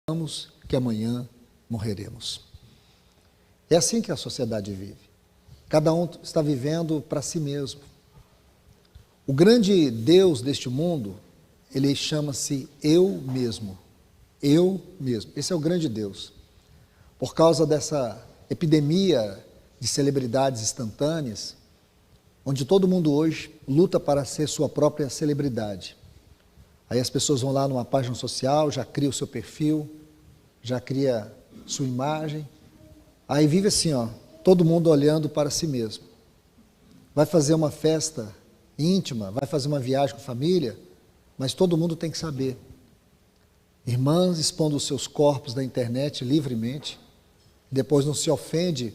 sabemos que amanhã morreremos. É assim que a sociedade vive. Cada um está vivendo para si mesmo. O grande Deus deste mundo, ele chama-se eu mesmo. Eu mesmo. Esse é o grande Deus. Por causa dessa epidemia de celebridades instantâneas, onde todo mundo hoje luta para ser sua própria celebridade. Aí as pessoas vão lá numa página social, já cria o seu perfil, já cria sua imagem, aí vive assim, ó, todo mundo olhando para si mesmo. Vai fazer uma festa íntima, vai fazer uma viagem com a família, mas todo mundo tem que saber. Irmãs expondo os seus corpos na internet livremente, depois não se ofende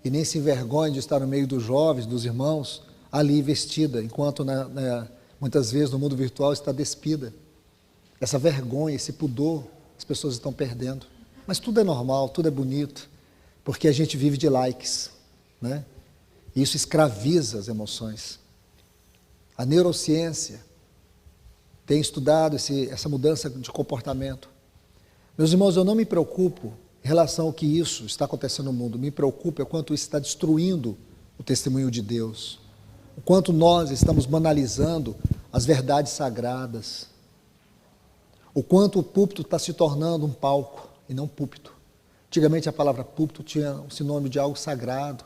e nem se envergonha de estar no meio dos jovens, dos irmãos, ali vestida, enquanto muitas vezes no mundo virtual está despida. Essa vergonha, esse pudor, as pessoas estão perdendo. Mas tudo é normal, tudo é bonito, porque a gente vive de likes, né? E isso escraviza as emoções. A neurociência tem estudado essa mudança de comportamento. Meus irmãos, eu não me preocupo em relação ao que isso está acontecendo no mundo. Me preocupa o quanto isso está destruindo o testemunho de Deus. O quanto nós estamos banalizando as verdades sagradas. O quanto o púlpito está se tornando um palco e não púlpito. Antigamente a palavra púlpito tinha um sinônimo de algo sagrado,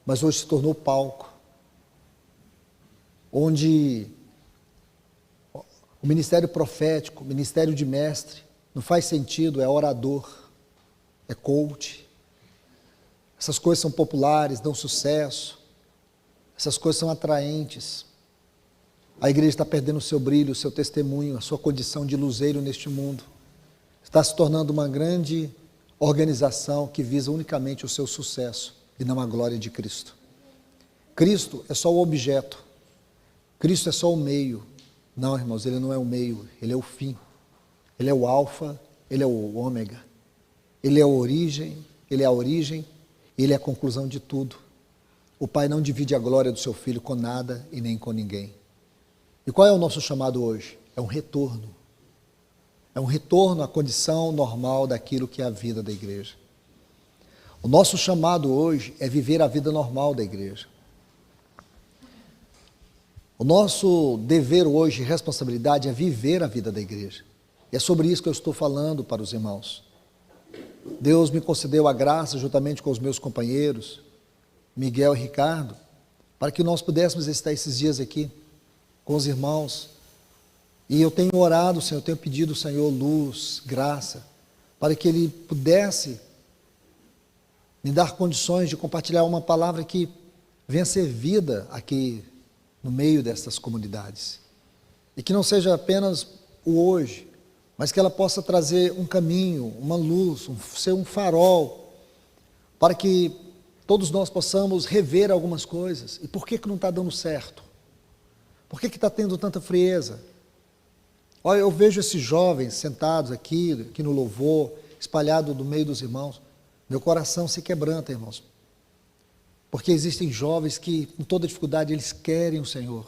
mas hoje se tornou palco. Onde o ministério profético, o ministério de mestre, não faz sentido, é orador, é coach. Essas coisas são populares, dão sucesso. Essas coisas são atraentes. A igreja está perdendo o seu brilho, o seu testemunho, a sua condição de luzeiro neste mundo. Está se tornando uma grande organização que visa unicamente o seu sucesso e não a glória de Cristo. Cristo é só o objeto. Cristo é só o meio. Não, irmãos, ele não é o meio, ele é o fim. Ele é o alfa, ele é o ômega. Ele é a origem, ele é a conclusão de tudo. O Pai não divide a glória do seu Filho com nada e nem com ninguém. E qual é o nosso chamado hoje? É um retorno. É um retorno à condição normal daquilo que é a vida da igreja. O nosso chamado hoje é viver a vida normal da igreja. O nosso dever hoje e responsabilidade é viver a vida da igreja. E é sobre isso que eu estou falando para os irmãos. Deus me concedeu a graça, juntamente com os meus companheiros, Miguel e Ricardo, para que nós pudéssemos estar esses dias aqui com os irmãos. E eu tenho orado, Senhor, eu tenho pedido ao Senhor luz, graça, para que Ele pudesse me dar condições de compartilhar uma palavra que venha ser vida aqui no meio dessas comunidades. E que não seja apenas o hoje, mas que ela possa trazer um caminho, uma luz, ser um farol, para que todos nós possamos rever algumas coisas. E por que não está dando certo? Por que está tendo tanta frieza? Olha, eu vejo esses jovens sentados aqui no louvor, espalhados no meio dos irmãos. Meu coração se quebranta, irmãos. Porque existem jovens que, com toda dificuldade, eles querem o Senhor.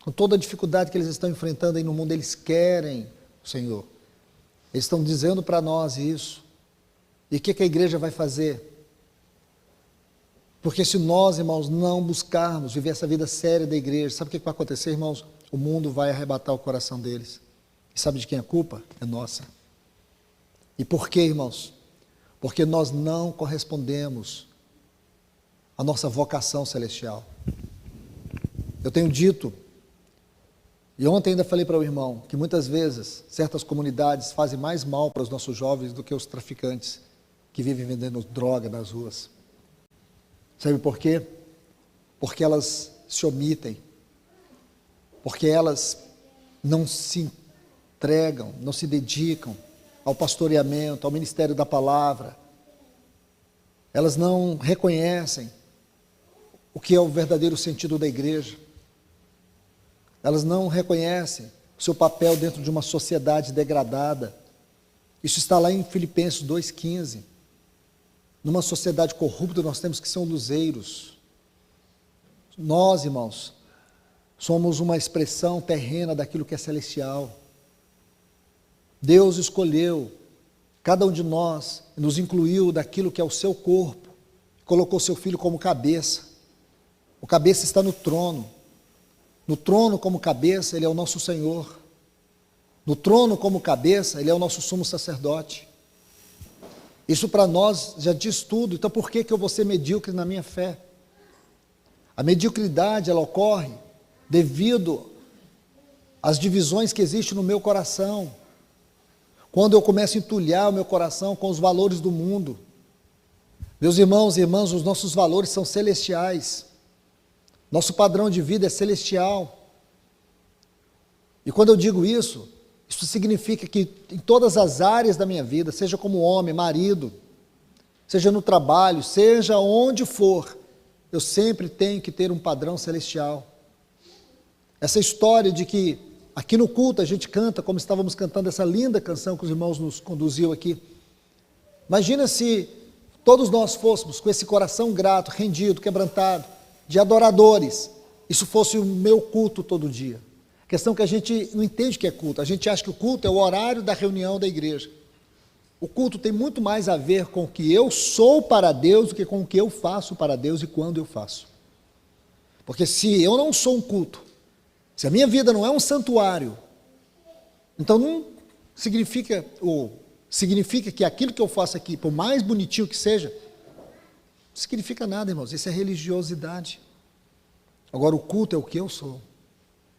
Com toda a dificuldade que eles estão enfrentando aí no mundo, eles querem o Senhor. Eles estão dizendo para nós isso. E o que a igreja vai fazer? Porque se nós, irmãos, não buscarmos viver essa vida séria da igreja, sabe o que vai acontecer, irmãos? O mundo vai arrebatar o coração deles. E sabe de quem é a culpa? É nossa. E por quê, irmãos? Porque nós não correspondemos à nossa vocação celestial. Eu tenho dito, e ontem ainda falei para o irmão, que muitas vezes certas comunidades fazem mais mal para os nossos jovens do que os traficantes que vivem vendendo droga nas ruas. Sabe por quê? Porque elas se omitem, porque elas não se entregam, não se dedicam ao pastoreamento, ao ministério da palavra. Elas não reconhecem o que é o verdadeiro sentido da igreja. Elas não reconhecem o seu papel dentro de uma sociedade degradada. Isso está lá em Filipenses 2,15. Numa sociedade corrupta, nós temos que ser luzeiros. Nós, irmãos, somos uma expressão terrena daquilo que é celestial. Deus escolheu cada um de nós, nos incluiu daquilo que é o seu corpo, colocou seu Filho como cabeça. O cabeça está no trono. No trono como cabeça, Ele é o nosso Senhor. No trono como cabeça, Ele é o nosso sumo sacerdote. Isso para nós já diz tudo. Então por que eu vou ser medíocre na minha fé? A mediocridade, ela ocorre devido às divisões que existem no meu coração. Quando eu começo a entulhar o meu coração com os valores do mundo. Meus irmãos e irmãs, os nossos valores são celestiais. Nosso padrão de vida é celestial. E quando eu digo isso significa que em todas as áreas da minha vida, seja como homem, marido, seja no trabalho, seja onde for, eu sempre tenho que ter um padrão celestial. Essa história de que aqui no culto a gente canta, como estávamos cantando essa linda canção que os irmãos nos conduziu aqui. Imagina se todos nós fôssemos com esse coração grato, rendido, quebrantado, de adoradores, isso fosse o meu culto todo dia. A questão é que a gente não entende o que é culto, a gente acha que o culto é o horário da reunião da igreja. O culto tem muito mais a ver com o que eu sou para Deus do que com o que eu faço para Deus e quando eu faço. Porque se eu não sou um culto, se a minha vida não é um santuário, então não significa que aquilo que eu faço aqui, por mais bonitinho que seja, não significa nada, irmãos, isso é religiosidade. Agora o culto é o que eu sou.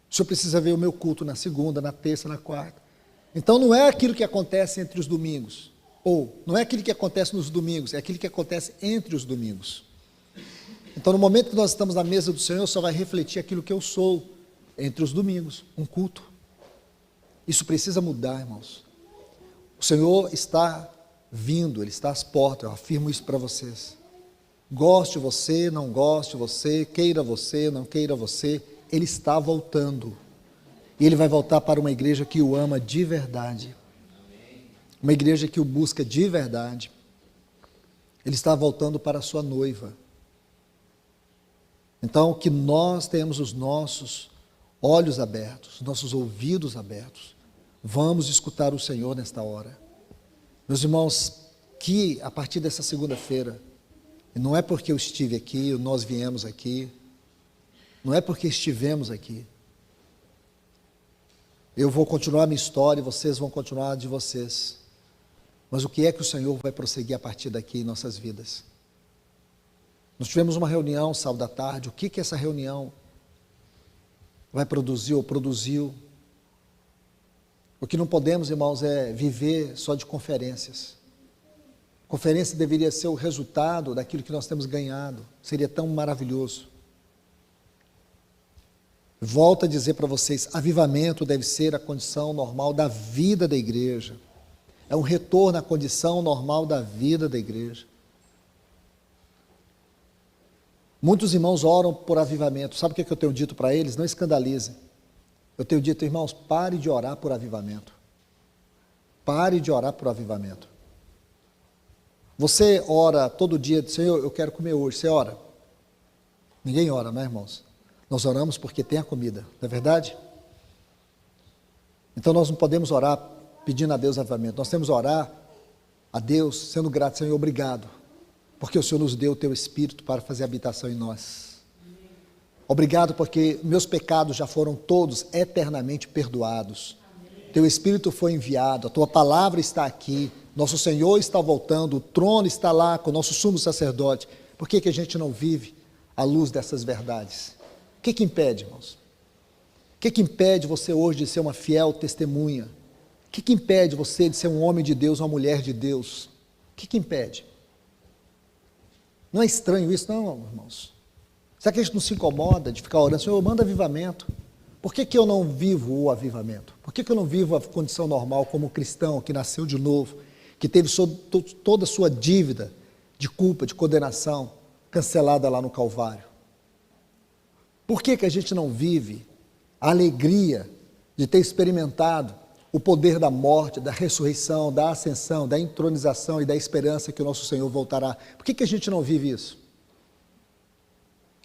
O senhor precisa ver o meu culto na segunda, na terça, na quarta. Então não é aquilo que acontece entre os domingos, ou não é aquilo que acontece nos domingos, é aquilo que acontece entre os domingos. Então no momento que nós estamos na mesa do Senhor, só vai refletir aquilo que eu sou entre os domingos, um culto. Isso precisa mudar, irmãos. O Senhor está vindo, Ele está às portas, eu afirmo isso para vocês. Goste você, não goste você, queira você, não queira você, Ele está voltando. E Ele vai voltar para uma igreja que o ama de verdade. Uma igreja que o busca de verdade. Ele está voltando para a sua noiva. Então, que nós tenhamos os nossos olhos abertos, nossos ouvidos abertos. Vamos escutar o Senhor nesta hora. Meus irmãos, que a partir dessa segunda-feira, e não é porque eu estive aqui, nós viemos aqui, não é porque estivemos aqui, eu vou continuar a minha história e vocês vão continuar a de vocês. Mas o que é que o Senhor vai prosseguir a partir daqui em nossas vidas? Nós tivemos uma reunião sábado à tarde, o que essa reunião vai produzir ou produziu? O que não podemos, irmãos, é viver só de conferências. Conferência deveria ser o resultado daquilo que nós temos ganhado, seria tão maravilhoso. Volto a dizer para vocês, avivamento deve ser a condição normal da vida da igreja. É um retorno à condição normal da vida da igreja. Muitos irmãos oram por avivamento. Sabe o que eu tenho dito para eles? Não escandalizem. Eu tenho dito, irmãos, pare de orar por avivamento. Pare de orar por avivamento. Você ora todo dia, Senhor, eu quero comer hoje. Você ora? Ninguém ora, não é, irmãos? Nós oramos porque tem a comida, não é verdade? Então nós não podemos orar pedindo a Deus avivamento. Nós temos que orar a Deus sendo grato, Senhor, obrigado, porque o Senhor nos deu o teu Espírito para fazer habitação em nós. Obrigado porque meus pecados já foram todos eternamente perdoados. Teu Espírito foi enviado, a tua palavra está aqui, nosso Senhor está voltando, o trono está lá com o nosso sumo sacerdote. Por que a gente não vive à luz dessas verdades? O que impede, irmãos? O que impede você hoje de ser uma fiel testemunha? O que impede você de ser um homem de Deus, uma mulher de Deus? O que impede? Não é estranho isso, não, irmãos? Será que a gente não se incomoda de ficar orando, Senhor, manda avivamento? Por que eu não vivo o avivamento? Por que eu não vivo a condição normal como cristão que nasceu de novo, que teve toda a sua dívida de culpa, de condenação, cancelada lá no Calvário? Por que a gente não vive a alegria de ter experimentado o poder da morte, da ressurreição, da ascensão, da entronização e da esperança que o nosso Senhor voltará? Por que a gente não vive isso?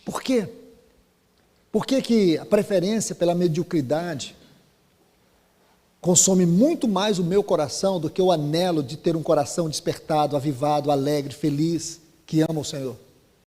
Por quê? Por que a preferência pela mediocridade? consome muito mais o meu coração do que o anelo de ter um coração despertado, avivado, alegre, feliz, que ama o Senhor.